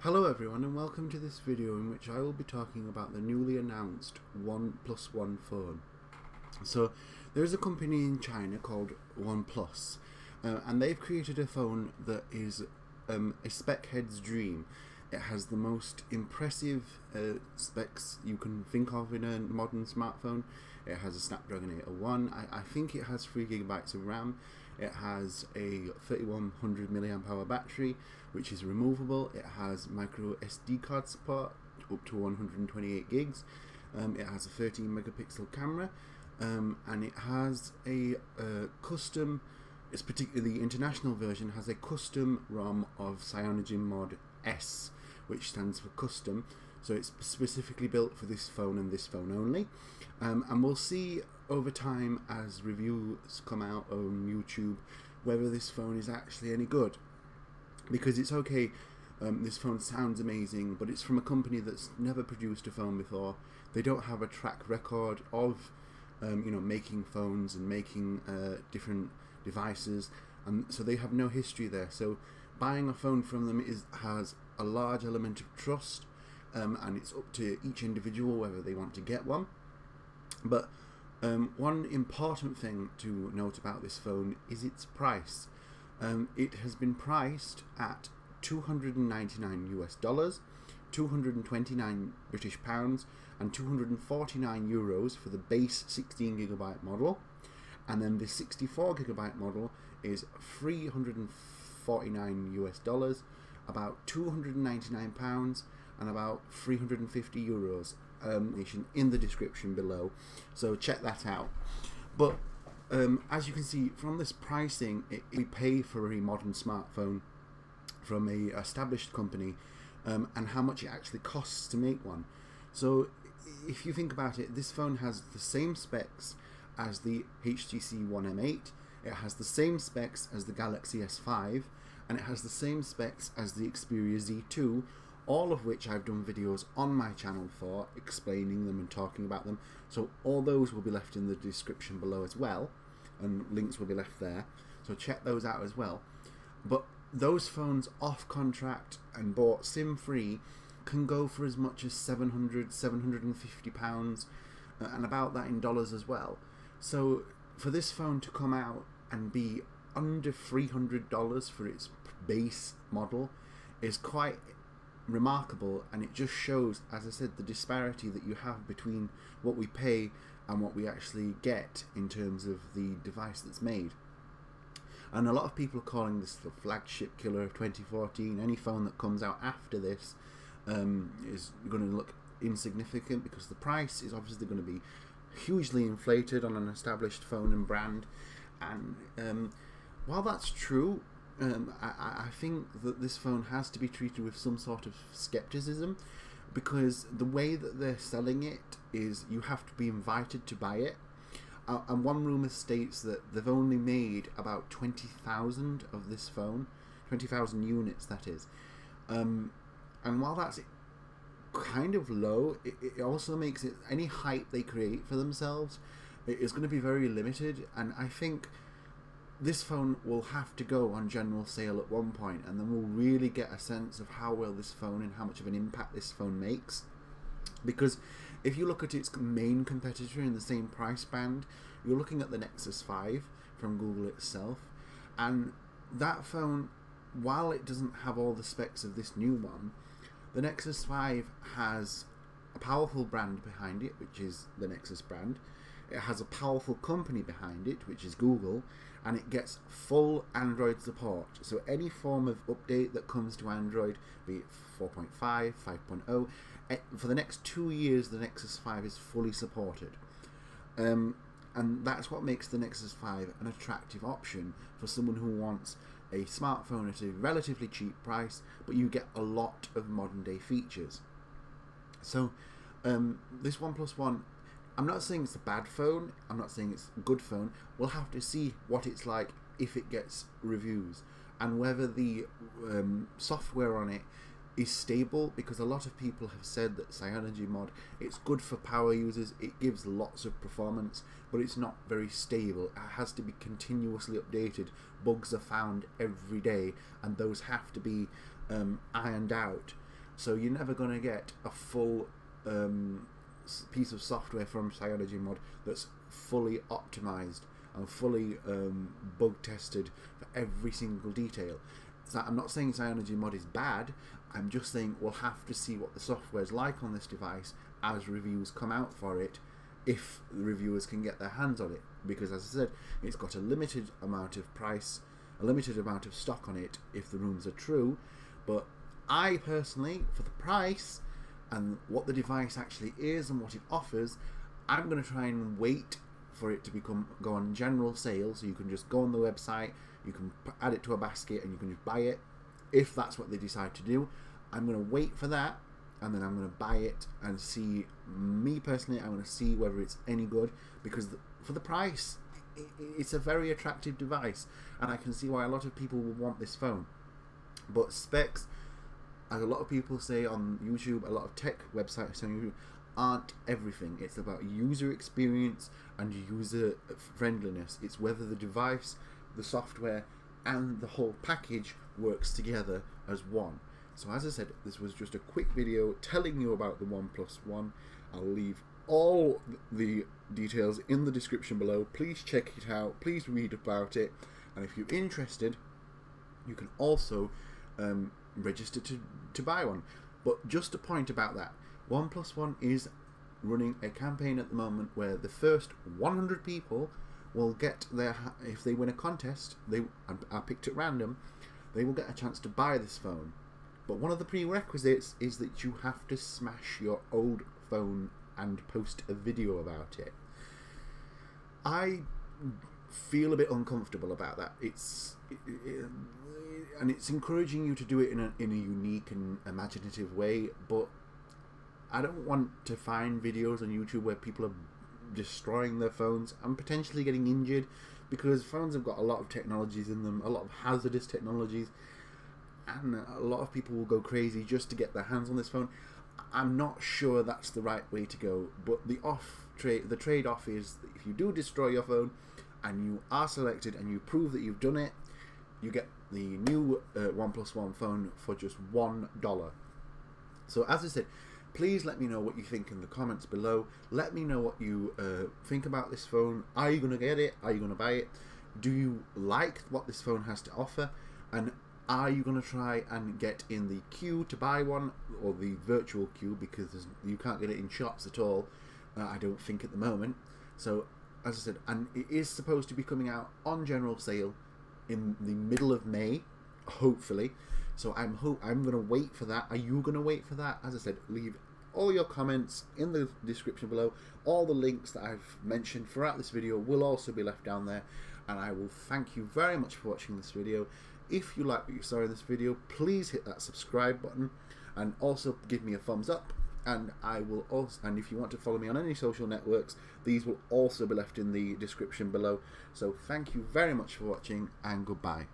Hello everyone and welcome to this video in which I will be talking about the newly announced OnePlus One phone. So there's a company in China called OnePlus and they've created a phone that is a spec head's dream. It has the most impressive specs you can think of in a modern smartphone. It has a Snapdragon 801. I think it has 3GB of RAM. It has a 3100 mAh battery, which is removable. It has micro SD card support up to 128 gigs. It has a 13 megapixel camera, and it has a custom. It's particularly the international version has a custom ROM of CyanogenMod S, which stands for custom. So it's specifically built for this phone and this phone only. And we'll see over time as reviews come out on YouTube whether this phone is actually any good. Because it's okay, this phone sounds amazing, but it's from a company that's never produced a phone before. They don't have a track record of making phones and making different devices, and so they have no history there. So buying a phone from them has a large element of trust, and it's up to each individual whether they want to get one. But one important thing to note about this phone is its price. It has been priced at $299 US, 229 British pounds, and 249 euros for the base 16GB model, and then the 64GB model is $349 US, about 299 pounds, and about 350 euros. In the description below, so check that out. But as you can see from this pricing, we pay for a modern smartphone from a established company, and how much it actually costs to make one. So if you think about it, this phone has the same specs as the HTC One M8, it has the same specs as the Galaxy S5, and it has the same specs as the Xperia Z2, all of which I've done videos on my channel for, explaining them and talking about them. So all those will be left in the description below as well, and links will be left there, so check those out as well. But those phones off contract and bought SIM free can go for as much as £750, and about that in dollars as well. So for this phone to come out and be under $300 for its base model is quite remarkable, and it just shows, as I said, the disparity that you have between what we pay and what we actually get in terms of the device that's made. And a lot of people are calling this the flagship killer of 2014. Any phone that comes out after this is going to look insignificant, because the price is obviously going to be hugely inflated on an established phone and brand. And while that's true, I think that this phone has to be treated with some sort of skepticism, because the way that they're selling it is you have to be invited to buy it. And one rumour states that they've only made about 20,000 of this phone, 20,000 units that is. And while that's kind of low, it also makes it, any hype they create for themselves is going to be very limited. And I think this phone will have to go on general sale at one point, and then we'll really get a sense of how well this phone and how much of an impact this phone makes. Because if you look at its main competitor in the same price band, you're looking at the Nexus 5 from Google itself, and that phone, while it doesn't have all the specs of this new one, the Nexus 5 has a powerful brand behind it, which is the Nexus brand. It has a powerful company behind it, which is Google, and it gets full Android support. So any form of update that comes to Android, be it 4.5, 5.0, for the next 2 years the Nexus 5 is fully supported. And that's what makes the Nexus 5 an attractive option for someone who wants a smartphone at a relatively cheap price, but you get a lot of modern day features. So this OnePlus One, I'm not saying it's a bad phone, I'm not saying it's a good phone. We'll have to see what it's like if it gets reviews, and whether the software on it is stable, because a lot of people have said that CyanogenMod, it's good for power users, it gives lots of performance, but it's not very stable. It has to be continuously updated. Bugs are found every day, and those have to be ironed out. So you're never going to get a full piece of software from CyanogenMod that's fully optimized and fully bug tested for every single detail. So I'm not saying CyanogenMod is bad, I'm just saying we'll have to see what the software's like on this device as reviews come out for it, if the reviewers can get their hands on it, because as I said, it's got a limited amount of price, a limited amount of stock on it if the rumours are true. But I personally, for the price and what the device actually is and what it offers, I'm going to try and wait for it to go on general sale, so you can just go on the website, you can add it to a basket and you can just buy it if that's what they decide to do. I'm going to wait for that, and then I'm going to buy it and see. Me personally, I'm going to see whether it's any good, because for the price, it's a very attractive device, and I can see why a lot of people will want this phone. But specs, as a lot of people say on YouTube, a lot of tech websites on YouTube, aren't everything. It's about user experience and user friendliness. It's whether the device, the software, and the whole package works together as one. So as I said, this was just a quick video telling you about the OnePlus One. I'll leave all the details in the description below. Please check it out, please read about it, and if you're interested, you can also register to buy one. But just a point about that, OnePlus One is running a campaign at the moment where the first 100 people will get if they win a contest, I picked at random, they will get a chance to buy this phone. But one of the prerequisites is that you have to smash your old phone and post a video about it. I feel a bit uncomfortable about that. And it's encouraging you to do it in a unique and imaginative way, but I don't want to find videos on YouTube where people are destroying their phones and potentially getting injured, because phones have got a lot of technologies in them, a lot of hazardous technologies, and a lot of people will go crazy just to get their hands on this phone. I'm not sure that's the right way to go, but the trade-off is that if you do destroy your phone and you are selected and you prove that you've done it, you get the new OnePlus One phone for just $1. So as I said, please let me know what you think in the comments below. Let me know what you think about this phone. Are you going to get it? Are you going to buy it? Do you like what this phone has to offer? And are you going to try and get in the queue to buy one, or the virtual queue, because you can't get it in shops at all, I don't think, at the moment. So as I said, and it is supposed to be coming out on general sale in the middle of May, hopefully. So I'm going to wait for that. Are you going to wait for that? As I said, leave all your comments in the description below. All the links that I've mentioned throughout this video will also be left down there. And I will thank you very much for watching this video. If you like what you saw in this video, please hit that subscribe button and also give me a thumbs up. And if you want to follow me on any social networks, these will also be left in the description below. So thank you very much for watching, and goodbye.